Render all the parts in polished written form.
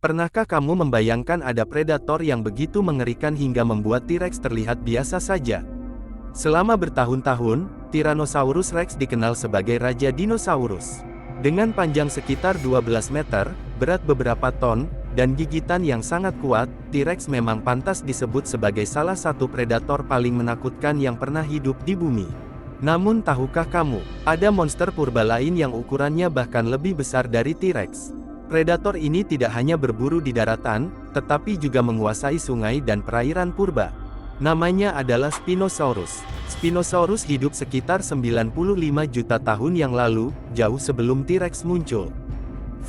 Pernahkah kamu membayangkan ada predator yang begitu mengerikan hingga membuat T-Rex terlihat biasa saja? Selama bertahun-tahun, Tyrannosaurus Rex dikenal sebagai Raja Dinosaurus. Dengan panjang sekitar 12 meter, berat beberapa ton, dan gigitan yang sangat kuat, T-Rex memang pantas disebut sebagai salah satu predator paling menakutkan yang pernah hidup di bumi. Namun tahukah kamu, ada monster purba lain yang ukurannya bahkan lebih besar dari T-Rex? Predator ini tidak hanya berburu di daratan, tetapi juga menguasai sungai dan perairan purba. Namanya adalah Spinosaurus. Spinosaurus hidup sekitar 95 juta tahun yang lalu, jauh sebelum T-Rex muncul.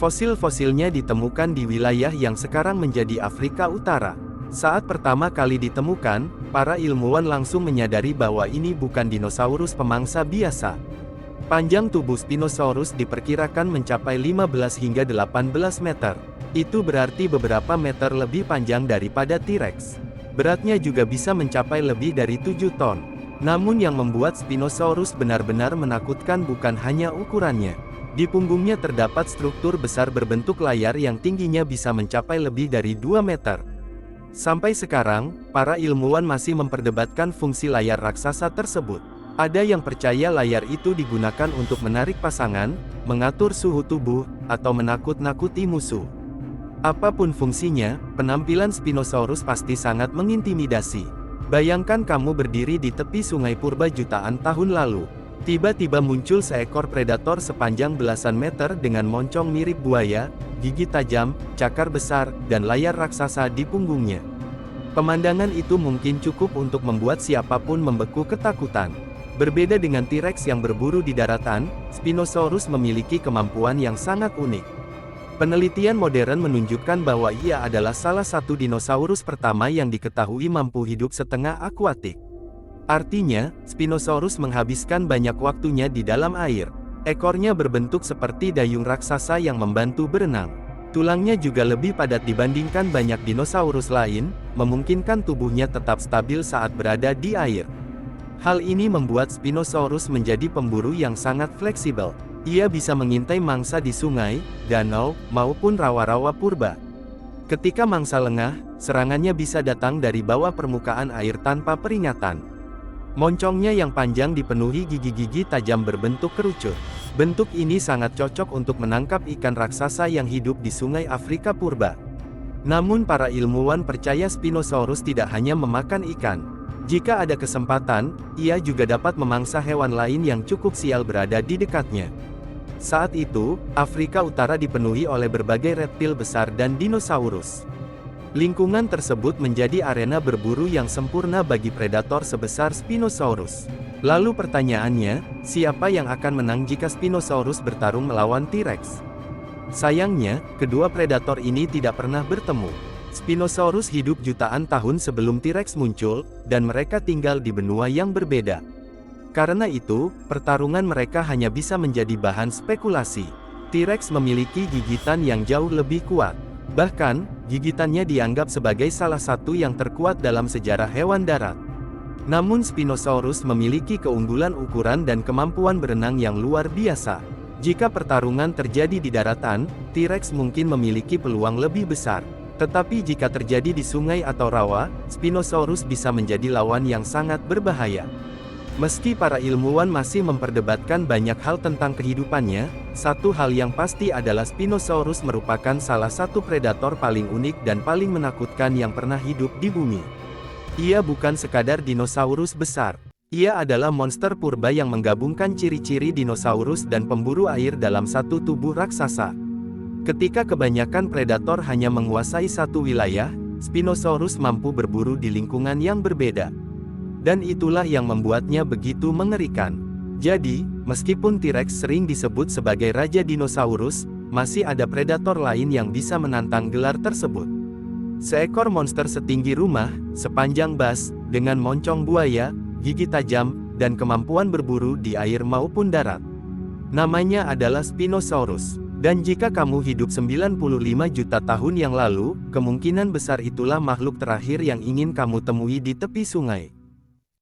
Fosil-fosilnya ditemukan di wilayah yang sekarang menjadi Afrika Utara. Saat pertama kali ditemukan, para ilmuwan langsung menyadari bahwa ini bukan dinosaurus pemangsa biasa. Panjang tubuh Spinosaurus diperkirakan mencapai 15 hingga 18 meter. Itu berarti beberapa meter lebih panjang daripada T-Rex. Beratnya juga bisa mencapai lebih dari 7 ton. Namun yang membuat Spinosaurus benar-benar menakutkan bukan hanya ukurannya. Di punggungnya terdapat struktur besar berbentuk layar yang tingginya bisa mencapai lebih dari 2 meter. Sampai sekarang, para ilmuwan masih memperdebatkan fungsi layar raksasa tersebut. Ada yang percaya layar itu digunakan untuk menarik pasangan, mengatur suhu tubuh, atau menakut-nakuti musuh. Apapun fungsinya, penampilan Spinosaurus pasti sangat mengintimidasi. Bayangkan kamu berdiri di tepi sungai purba jutaan tahun lalu. Tiba-tiba muncul seekor predator sepanjang belasan meter dengan moncong mirip buaya, gigi tajam, cakar besar, dan layar raksasa di punggungnya. Pemandangan itu mungkin cukup untuk membuat siapapun membeku ketakutan. Berbeda dengan T-Rex yang berburu di daratan, Spinosaurus memiliki kemampuan yang sangat unik. Penelitian modern menunjukkan bahwa ia adalah salah satu dinosaurus pertama yang diketahui mampu hidup setengah akuatik. Artinya, Spinosaurus menghabiskan banyak waktunya di dalam air. Ekornya berbentuk seperti dayung raksasa yang membantu berenang. Tulangnya juga lebih padat dibandingkan banyak dinosaurus lain, memungkinkan tubuhnya tetap stabil saat berada di air. Hal ini membuat Spinosaurus menjadi pemburu yang sangat fleksibel. Ia bisa mengintai mangsa di sungai, danau, maupun rawa-rawa purba. Ketika mangsa lengah, serangannya bisa datang dari bawah permukaan air tanpa peringatan. Moncongnya yang panjang dipenuhi gigi-gigi tajam berbentuk kerucut. Bentuk ini sangat cocok untuk menangkap ikan raksasa yang hidup di sungai Afrika purba. Namun para ilmuwan percaya Spinosaurus tidak hanya memakan ikan. Jika ada kesempatan, ia juga dapat memangsa hewan lain yang cukup sial berada di dekatnya. Saat itu, Afrika Utara dipenuhi oleh berbagai reptil besar dan dinosaurus. Lingkungan tersebut menjadi arena berburu yang sempurna bagi predator sebesar Spinosaurus. Lalu pertanyaannya, siapa yang akan menang jika Spinosaurus bertarung melawan T-Rex? Sayangnya, kedua predator ini tidak pernah bertemu. Spinosaurus hidup jutaan tahun sebelum T-Rex muncul, dan mereka tinggal di benua yang berbeda. Karena itu, pertarungan mereka hanya bisa menjadi bahan spekulasi. T-Rex memiliki gigitan yang jauh lebih kuat. Bahkan, gigitannya dianggap sebagai salah satu yang terkuat dalam sejarah hewan darat. Namun Spinosaurus memiliki keunggulan ukuran dan kemampuan berenang yang luar biasa. Jika pertarungan terjadi di daratan, T-Rex mungkin memiliki peluang lebih besar. Tetapi jika terjadi di sungai atau rawa, Spinosaurus bisa menjadi lawan yang sangat berbahaya. Meski para ilmuwan masih memperdebatkan banyak hal tentang kehidupannya, satu hal yang pasti adalah Spinosaurus merupakan salah satu predator paling unik dan paling menakutkan yang pernah hidup di bumi. Ia bukan sekadar dinosaurus besar. Ia adalah monster purba yang menggabungkan ciri-ciri dinosaurus dan pemburu air dalam satu tubuh raksasa. Ketika kebanyakan predator hanya menguasai satu wilayah, Spinosaurus mampu berburu di lingkungan yang berbeda. Dan itulah yang membuatnya begitu mengerikan. Jadi, meskipun T-Rex sering disebut sebagai Raja Dinosaurus, masih ada predator lain yang bisa menantang gelar tersebut. Seekor monster setinggi rumah, sepanjang bas, dengan moncong buaya, gigi tajam, dan kemampuan berburu di air maupun darat. Namanya adalah Spinosaurus. Dan jika kamu hidup 95 juta tahun yang lalu, kemungkinan besar itulah makhluk terakhir yang ingin kamu temui di tepi sungai.